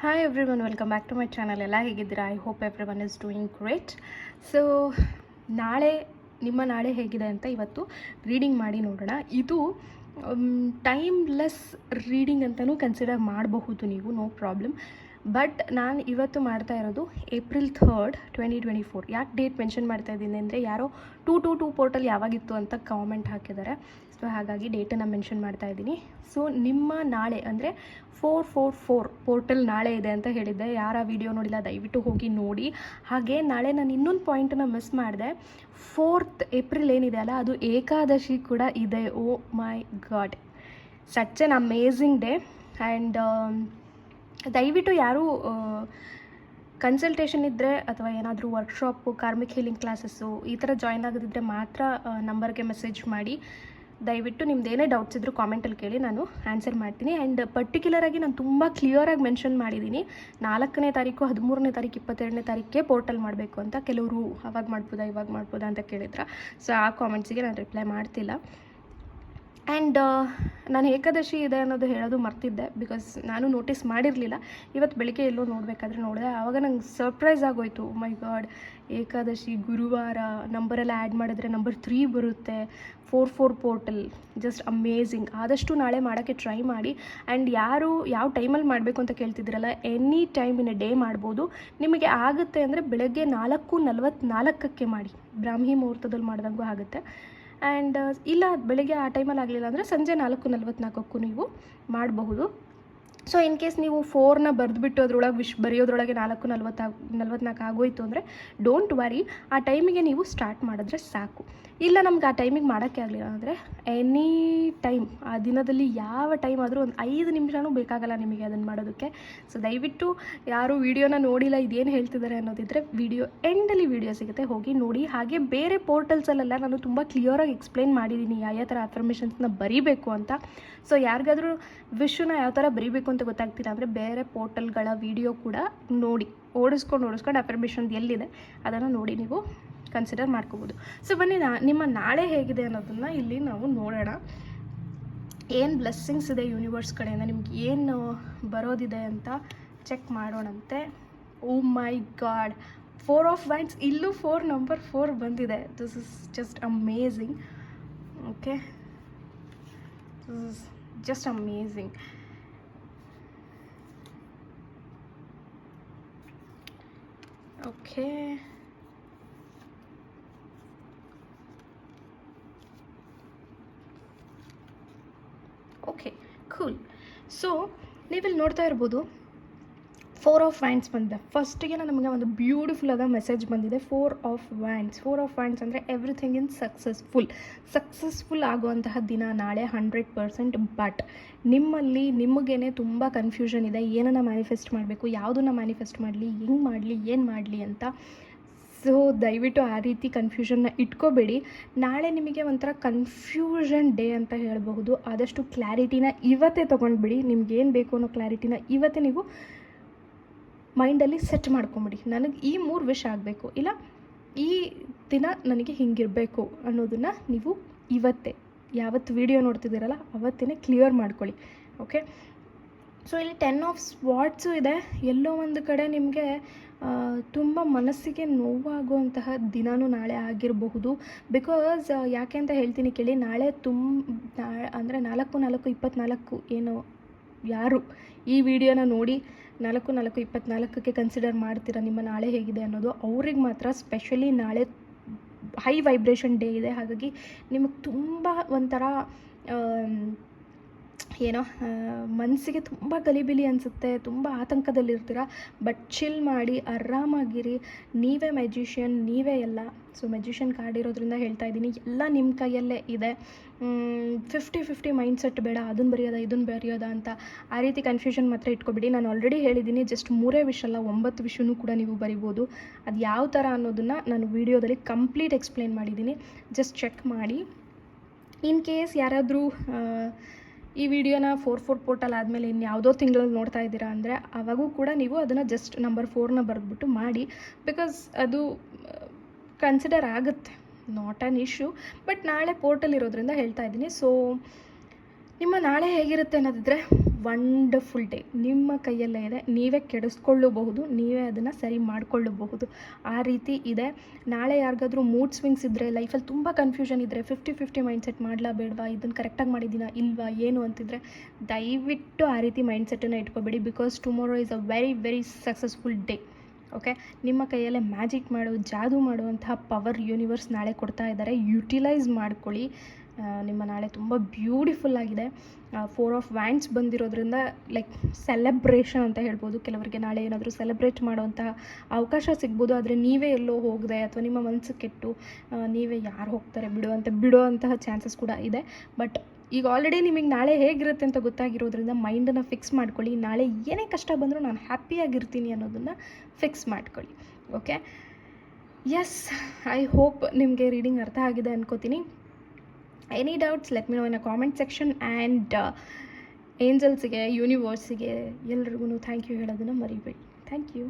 Hi everyone, welcome back to my channel. ಎಲ್ಲ ಹೇಗಿದ್ದೀರಾ? I hope everyone is doing great. So ನಿಮ್ಮ ನಾಳೆ ಹೇಗಿದೆ ಅಂತ ಇವತ್ತು ರೀಡಿಂಗ್ ಮಾಡಿ ನೋಡೋಣ. ಇದು ಟೈಮ್ಲೆಸ್ ರೀಡಿಂಗ್ ಅಂತಲೂ ಕನ್ಸಿಡರ್ ಮಾಡಬಹುದು ನೀವು, ನೋ ಪ್ರಾಬ್ಲಮ್. ಬಟ್ ನಾನು ಇವತ್ತು ಮಾಡ್ತಾ ಇರೋದು April 3rd, 2024. ಯಾಕೆ ಡೇಟ್ ಮೆನ್ಷನ್ ಮಾಡ್ತಾ ಇದ್ದೀನಿ ಅಂದರೆ, ಯಾರೋ 222 ಪೋರ್ಟಲ್ ಯಾವಾಗಿತ್ತು ಅಂತ ಕಾಮೆಂಟ್ ಹಾಕಿದ್ದಾರೆ. ಸೊ ಹಾಗಾಗಿ ಡೇಟನ್ನು ಮೆನ್ಷನ್ ಮಾಡ್ತಾ ಇದ್ದೀನಿ. ಸೊ ನಿಮ್ಮ ನಾಳೆ ಅಂದರೆ 444 ಪೋರ್ಟಲ್ ನಾಳೆ ಇದೆ ಅಂತ ಹೇಳಿದ್ದೆ. ಯಾರ ವಿಡಿಯೋ ನೋಡಿಲ್ಲ ದಯವಿಟ್ಟು ಹೋಗಿ ನೋಡಿ. ಹಾಗೆ ನಾಳೆ ನಾನು ಇನ್ನೊಂದು ಪಾಯಿಂಟನ್ನು ಮಿಸ್ ಮಾಡಿದೆ. 4th April ಏನಿದೆ ಅಲ್ಲ, ಅದು ಏಕಾದಶಿ ಕೂಡ ಇದೆ. Oh my god, such an amazing day. And ದಯವಿಟ್ಟು ಯಾರೂ ಕನ್ಸಲ್ಟೇಷನ್ ಇದ್ದರೆ ಅಥವಾ ಏನಾದರೂ ವರ್ಕ್ಶಾಪು, ಕಾರ್ಮಿಕ್ ಹೀಲಿಂಗ್ ಕ್ಲಾಸಸ್ಸು ಈ ಥರ ಜಾಯ್ನ್ ಆಗೋದಿದ್ದರೆ ಮಾತ್ರ ನಂಬರ್ಗೆ ಮೆಸೇಜ್ ಮಾಡಿ. ದಯವಿಟ್ಟು ನಿಮ್ದು ಏನೇ ಡೌಟ್ಸ್ ಇದ್ದರೂ ಕಾಮೆಂಟಲ್ಲಿ ಕೇಳಿ, ನಾನು ಆನ್ಸರ್ ಮಾಡ್ತೀನಿ. ಆ್ಯಂಡ್ ಪರ್ಟಿಕ್ಯುಲರಾಗಿ ನಾನು ತುಂಬ ಕ್ಲಿಯರಾಗಿ ಮೆನ್ಷನ್ ಮಾಡಿದ್ದೀನಿ, 4ನೇ ತಾರೀಕು, 13ನೇ ತಾರೀಕು, 22ನೇ ತಾರೀಕಿಗೆ ಪೋರ್ಟಲ್ ಮಾಡಬೇಕು ಅಂತ. ಕೆಲವರು ಅವಾಗ ಮಾಡ್ಬೋದಾ ಇವಾಗ ಮಾಡ್ಬೋದಾ ಅಂತ ಕೇಳಿದ್ರ. ಸೊ ಆ ಕಾಮೆಂಟ್ಸಿಗೆ ನಾನು ರಿಪ್ಲೈ ಮಾಡ್ತಿಲ್ಲ. ಆ್ಯಂಡ್ ನಾನು ಏಕಾದಶಿ ಇದೆ ಅನ್ನೋದು ಹೇಳೋದು ಮರ್ತಿದ್ದೆ, ಬಿಕಾಸ್ ನಾನು ನೋಟಿಸ್ ಮಾಡಿರಲಿಲ್ಲ. ಇವತ್ತು ಬೆಳಿಗ್ಗೆ ಎಲ್ಲೋ ನೋಡಬೇಕಾದ್ರೆ ನೋಡಿದೆ, ಆವಾಗ ನಂಗೆ ಸರ್ಪ್ರೈಸ್ ಆಗೋಯ್ತು. ಮೈ ಗಾಡ್, ಏಕಾದಶಿ ಗುರುವಾರ, ನಂಬರೆಲ್ಲ ಆ್ಯಡ್ ಮಾಡಿದ್ರೆ ನಂಬರ್ 3 ಬರುತ್ತೆ. 44 ಪೋರ್ಟಲ್, ಜಸ್ಟ್ ಅಮೇಝಿಂಗ್. ಆದಷ್ಟು ನಾಳೆ ಮಾಡೋಕ್ಕೆ ಟ್ರೈ ಮಾಡಿ. ಆ್ಯಂಡ್ ಯಾರು ಯಾವ ಟೈಮಲ್ಲಿ ಮಾಡಬೇಕು ಅಂತ ಕೇಳ್ತಿದ್ದೀರಲ್ಲ, any time in a day ಮಾಡ್ಬೋದು. ನಿಮಗೆ ಆಗುತ್ತೆ ಅಂದರೆ ಬೆಳಗ್ಗೆ 4:44ಕ್ಕೆ ಮಾಡಿ, ಬ್ರಾಹ್ಮಿ ಮುಹೂರ್ತದಲ್ಲಿ ಮಾಡ್ದಂಗೂ ಆಗುತ್ತೆ. ಆ್ಯಂಡ್ ಇಲ್ಲ ಬೆಳಗ್ಗೆ ಆ ಟೈಮಲ್ಲಿ ಆಗಲಿಲ್ಲ ಅಂದರೆ ಸಂಜೆ 4:44ಕ್ಕೂ ನೀವು ಮಾಡಬಹುದು. ಸೊ ಇನ್ ಕೇಸ್ ನೀವು 4ನ ಬರೆದುಬಿಟ್ಟು ಅದರೊಳಗೆ ಬರೆಯೋದ್ರೊಳಗೆ 4:44 ಆಗೋಯಿತು ಅಂದರೆ ಡೋಂಟ್ ವರಿ, ಆ ಟೈಮಿಗೆ ನೀವು ಸ್ಟಾರ್ಟ್ ಮಾಡಿದ್ರೆ ಸಾಕು. ಇಲ್ಲ ನಮ್ಗೆ ಆ ಟೈಮಿಗೆ ಮಾಡೋಕ್ಕೆ ಆಗಲಿಲ್ಲ ಅಂದರೆ ಎನಿ ಟೈಮ್, ಆ ದಿನದಲ್ಲಿ ಯಾವ ಟೈಮ್ ಆದರೂ ಒಂದು 5 ನಿಮಿಷನೂ ಬೇಕಾಗಲ್ಲ ನಿಮಗೆ ಅದನ್ನು ಮಾಡೋದಕ್ಕೆ. ಸೊ ದಯವಿಟ್ಟು ಯಾರು ವೀಡಿಯೋನ ನೋಡಿಲ್ಲ, ಇದೇನು ಹೇಳ್ತಿದ್ದಾರೆ ಅನ್ನೋದಿದ್ದರೆ ವಿಡಿಯೋ ಎಂಡಲ್ಲಿ ವಿಡಿಯೋ ಸಿಗುತ್ತೆ, ಹೋಗಿ ನೋಡಿ. ಹಾಗೆ ಬೇರೆ ಪೋರ್ಟಲ್ಸಲ್ಲೆಲ್ಲ ನಾನು ತುಂಬ ಕ್ಲಿಯರಾಗಿ ಎಕ್ಸ್ಪ್ಲೈನ್ ಮಾಡಿದ್ದೀನಿ ಯಾವ ಥರ ಅಫರ್ಮೇಷನ್ಸ್ನ ಬರೀಬೇಕು ಅಂತ. ಸೊ ಯಾರಿಗಾದರೂ ವಿಶ್ವನ ಯಾವ ಥರ ಬರೀಬೇಕು ಅಂತ ಗೊತ್ತಾಗ್ತಿಲ್ಲ ಅಂದರೆ ಬೇರೆ ಪೋರ್ಟಲ್ಗಳ ವಿಡಿಯೋ ಕೂಡ ನೋಡಿ, ಓಡಿಸ್ಕೊಂಡು ಅಫರ್ಮೇಷನ್ ಎಲ್ಲಿದೆ ಅದನ್ನು ನೋಡಿ ನೀವು ಕನ್ಸಿಡರ್ ಮಾಡ್ಕೋಬೋದು. ಸೊ ಬನ್ನಿ, ನಿಮ್ಮ ನಾಳೆ ಹೇಗಿದೆ ಅನ್ನೋದನ್ನು ಇಲ್ಲಿ ನಾವು ನೋಡೋಣ. ಏನು ಬ್ಲೆಸ್ಸಿಂಗ್ಸ್ ಇದೆ ಯೂನಿವರ್ಸ್ ಕಡೆಯಿಂದ, ನಿಮ್ಗೆ ಏನು ಬರೋದಿದೆ ಅಂತ ಚೆಕ್ ಮಾಡೋಣಂತೆ. Oh my god, 4 of wands, ಇಲ್ಲೂ ನಂಬರ್ 4 ಬಂದಿದೆ. This is just amazing. Okay, this is just amazing. Okay, okay, cool. So ನೀವಿಲ್ಲಿ ನೋಡ್ತಾ ಇರ್ಬೋದು 4 ಆಫ್ ವ್ಯಾಂಡ್ಸ್ ಬಂದಿದೆ. ಫಸ್ಟಿಗೆ ನಮಗೆ ಒಂದು ಬ್ಯೂಟಿಫುಲ್ ಆದ ಮೆಸೇಜ್ ಬಂದಿದೆ. 4 ಆಫ್ ವ್ಯಾಂಡ್ಸ್ ಅಂದರೆ ಎವ್ರಿಥಿಂಗ್ ಇನ್ ಸಕ್ಸಸ್ಫುಲ್ ಆಗುವಂತಹ ದಿನ ನಾಳೆ 100%. ಬಟ್ ನಿಮಗೇನೆ ತುಂಬ ಕನ್ಫ್ಯೂಷನ್ ಇದೆ, ಏನನ್ನು ಮ್ಯಾನಿಫೆಸ್ಟ್ ಮಾಡಬೇಕು, ಯಾವುದನ್ನು ಮ್ಯಾನಿಫೆಸ್ಟ್ ಮಾಡಲಿ, ಹೆಂಗೆ ಮಾಡಲಿ, ಏನು ಮಾಡಲಿ ಅಂತ. ಸೊ ದಯವಿಟ್ಟು ಆ ರೀತಿ ಕನ್ಫ್ಯೂಷನ್ನ ಇಟ್ಕೋಬೇಡಿ. ನಾಳೆ ನಿಮಗೆ ಒಂಥರ ಕನ್ಫ್ಯೂಷನ್ ಡೇ ಅಂತ ಹೇಳಬಹುದು. ಆದಷ್ಟು ಕ್ಲಾರಿಟಿನ ಇವತ್ತೇ ತೊಗೊಂಡ್ಬಿಡಿ. ನಿಮ್ಗೇನು ಬೇಕು ಅನ್ನೋ ಕ್ಲಾರಿಟಿನ ಇವತ್ತೇ ನೀವು ಮೈಂಡಲ್ಲಿ ಸೆಟ್ ಮಾಡ್ಕೊಂಬಿಡಿ. ನನಗೆ ಈ 3 ವಿಷ್ ಆಗಬೇಕು, ಇಲ್ಲ ಈ ದಿನ ನನಗೆ ಹಿಂಗಿರಬೇಕು ಅನ್ನೋದನ್ನು ನೀವು ಇವತ್ತೇ, ಯಾವತ್ತು ವಿಡಿಯೋ ನೋಡ್ತಿದ್ದೀರಲ್ಲ ಅವತ್ತೇ ಕ್ಲಿಯರ್ ಮಾಡ್ಕೊಳ್ಳಿ. ಓಕೆ, ಸೊ ಇಲ್ಲಿ 10 ಆಫ್ ಸ್ವಾಟ್ಸು ಇದೆ. ಎಲ್ಲೋ ಒಂದು ಕಡೆ ನಿಮಗೆ ತುಂಬ ಮನಸ್ಸಿಗೆ ನೋವಾಗುವಂತಹ ದಿನವೂ ನಾಳೆ ಆಗಿರಬಹುದು. ಬಿಕಾಸ್ ಯಾಕೆ ಅಂತ ಹೇಳ್ತೀನಿ ಕೇಳಿ. ನಾಳೆ ಅಂದರೆ 4/4/24 ಏನು ಯಾರು ಈ ವಿಡಿಯೋನ ನೋಡಿ 4/4/24ಕ್ಕೆ ಕನ್ಸಿಡರ್ ಮಾಡ್ತೀರಾ ನಿಮ್ಮ ನಾಳೆ ಹೇಗಿದೆ ಅನ್ನೋದು, ಅವ್ರಿಗೆ ಮಾತ್ರ ಸ್ಪೆಷಲಿ ನಾಳೆ ಹೈ ವೈಬ್ರೇಷನ್ ಡೇ ಇದೆ. ಹಾಗಾಗಿ ನಿಮಗೆ ತುಂಬ ಒಂಥರ ಏನೋ ಮನಸ್ಸಿಗೆ ತುಂಬ ಗಲಿಬಿಲಿ ಅನಿಸುತ್ತೆ, ತುಂಬ ಆತಂಕದಲ್ಲಿರ್ತೀರ. ಬಟ್ ಚಿಲ್ ಮಾಡಿ ಆರಾಮಾಗಿರಿ. ನೀವೇ ಮ್ಯಾಜಿಷಿಯನ್, ನೀವೇ ಎಲ್ಲ. ಸೊ ಮ್ಯಾಜಿಷಿಯನ್ ಕಾರ್ಡ್ ಇರೋದ್ರಿಂದ ಹೇಳ್ತಾ ಇದ್ದೀನಿ, ಎಲ್ಲ ನಿಮ್ಮ ಕೈಯಲ್ಲೇ ಇದೆ. 50-50 ಮೈಂಡ್ಸೆಟ್ ಬೇಡ, ಅದನ್ನು ಬರೆಯೋದಾ ಇದನ್ನು ಬರೆಯೋದಾ ಅಂತ ಆ ರೀತಿ ಕನ್ಫ್ಯೂಷನ್ ಮಾತ್ರ ಇಟ್ಕೊಬಿಡಿ. ನಾನು ಆಲ್ರೆಡಿ ಹೇಳಿದ್ದೀನಿ, ಜಸ್ಟ್ 3 ವಿಷ್ ಅಲ್ಲ 9 ವಿಷನೂ ಕೂಡ ನೀವು ಬರಿಬೋದು. ಅದು ಯಾವ ಥರ ಅನ್ನೋದನ್ನು ನಾನು ವೀಡಿಯೋದಲ್ಲಿ ಕಂಪ್ಲೀಟ್ ಎಕ್ಸ್ಪ್ಲೇನ್ ಮಾಡಿದ್ದೀನಿ, ಜಸ್ಟ್ ಚೆಕ್ ಮಾಡಿ. ಇನ್ ಕೇಸ್ ಯಾರಾದರೂ ಈ ವಿಡಿಯೋನ 4 ಪೋರ್ಟಲ್ ಆದಮೇಲೆ ಇನ್ಯಾವುದೋ ತಿಂಗಳಲ್ಲಿ ನೋಡ್ತಾ ಇದ್ದೀರಾ ಅಂದರೆ ಆವಾಗೂ ಕೂಡ ನೀವು ಅದನ್ನು ಜಸ್ಟ್ ನಂಬರ್ 4ನ ಬರೆದ್ಬಿಟ್ಟು ಮಾಡಿ. ಬಿಕಾಸ್ ಅದು ಕನ್ಸಿಡರ್ ಆಗುತ್ತೆ ನಾಟ್ ಆ್ಯನ್ ಇಶ್ಯೂ. ಬಟ್ ನಾಳೆ ಪೋರ್ಟಲ್ ಇರೋದ್ರಿಂದ ಹೇಳ್ತಾ ಇದ್ದೀನಿ. ಸೊ ನಿಮ್ಮ ನಾಳೆ ಹೇಗಿರುತ್ತೆ ಅನ್ನೋದಿದ್ರೆ ವಂಡರ್ಫುಲ್ ಡೇ ನಿಮ್ಮ ಕೈಯಲ್ಲೇ ಇದೆ. ನೀವೇ ಕೆಡಿಸ್ಕೊಳ್ಳಬಹುದು, ನೀವೇ ಅದನ್ನು ಸರಿ ಮಾಡಿಕೊಳ್ಳಬಹುದು, ಆ ರೀತಿ ಇದೆ. ನಾಳೆ ಯಾರಿಗಾದ್ರೂ ಮೂಡ್ ಸ್ವಿಂಗ್ಸ್ ಇದ್ದರೆ, ಲೈಫಲ್ಲಿ ತುಂಬ ಕನ್ಫ್ಯೂಷನ್ ಇದ್ದರೆ, 50-50 ಮೈಂಡ್ಸೆಟ್ ಮಾಡಲಾ ಬೇಡವಾ, ಇದನ್ನು ಕರೆಕ್ಟಾಗಿ ಮಾಡಿದ್ದೀನಾ ಇಲ್ವಾ ಏನು ಅಂತಿದ್ರೆ ದಯವಿಟ್ಟು ಆ ರೀತಿ ಮೈಂಡ್ಸೆಟ್ಟನ್ನು ಇಟ್ಕೋಬೇಡಿ. Because tomorrow is a very very successful day. Okay, ನಿಮ್ಮ ಕೈಯಲ್ಲೇ ಮ್ಯಾಜಿಕ್ ಮಾಡೋ, ಜಾದೂ ಮಾಡುವಂತಹ ಪವರ್ ಯೂನಿವರ್ಸ್ ನಾಳೆ ಕೊಡ್ತಾ ಇದ್ದಾರೆ. ಯುಟಿಲೈಸ್ ಮಾಡ್ಕೊಳ್ಳಿ. ನಿಮ್ಮ ನಾಳೆ ತುಂಬ ಬ್ಯೂಟಿಫುಲ್ ಆಗಿದೆ. 4 ಆಫ್ ವ್ಯಾಂಡ್ಸ್ ಬಂದಿರೋದ್ರಿಂದ ಲೈಕ್ ಸೆಲೆಬ್ರೇಷನ್ ಅಂತ ಹೇಳ್ಬೋದು. ಕೆಲವರಿಗೆ ನಾಳೆ ಏನಾದರೂ ಸೆಲೆಬ್ರೇಟ್ ಮಾಡುವಂತಹ ಅವಕಾಶ ಸಿಗ್ಬೋದು. ಆದರೆ ನೀವೇ ಎಲ್ಲೋ ಹೋಗದೆ ಅಥವಾ ನಿಮ್ಮ ಮನಸ್ಸು ಕೆಟ್ಟು ನೀವೇ ಯಾರು ಹೋಗ್ತಾರೆ ಬಿಡುವಂತಹ ಚಾನ್ಸಸ್ ಕೂಡ ಇದೆ. ಬಟ್ ಈಗ ಆಲ್ರೆಡಿ ನಿಮಗೆ ನಾಳೆ ಹೇಗಿರುತ್ತೆ ಅಂತ ಗೊತ್ತಾಗಿರೋದ್ರಿಂದ ಮೈಂಡನ್ನು ಫಿಕ್ಸ್ ಮಾಡ್ಕೊಳ್ಳಿ. ನಾಳೆ ಏನೇ ಕಷ್ಟ ಬಂದರೂ ನಾನು ಹ್ಯಾಪಿಯಾಗಿರ್ತೀನಿ ಅನ್ನೋದನ್ನು ಫಿಕ್ಸ್ ಮಾಡ್ಕೊಳ್ಳಿ. ಓಕೆ, ಎಸ್, ಐ ಹೋಪ್ ನಿಮಗೆ ರೀಡಿಂಗ್ ಅರ್ಥ ಆಗಿದೆ ಅನ್ಕೋತೀನಿ. Any doubts let me know in a comment section. And ಏಂಜಲ್ಸಿಗೆ, ಯೂನಿವರ್ಸಿಗೆ ಎಲ್ರಿಗೂ ಥ್ಯಾಂಕ್ ಯು ಹೇಳೋದನ್ನು ಮರಿಬೇಡಿ. Thank you.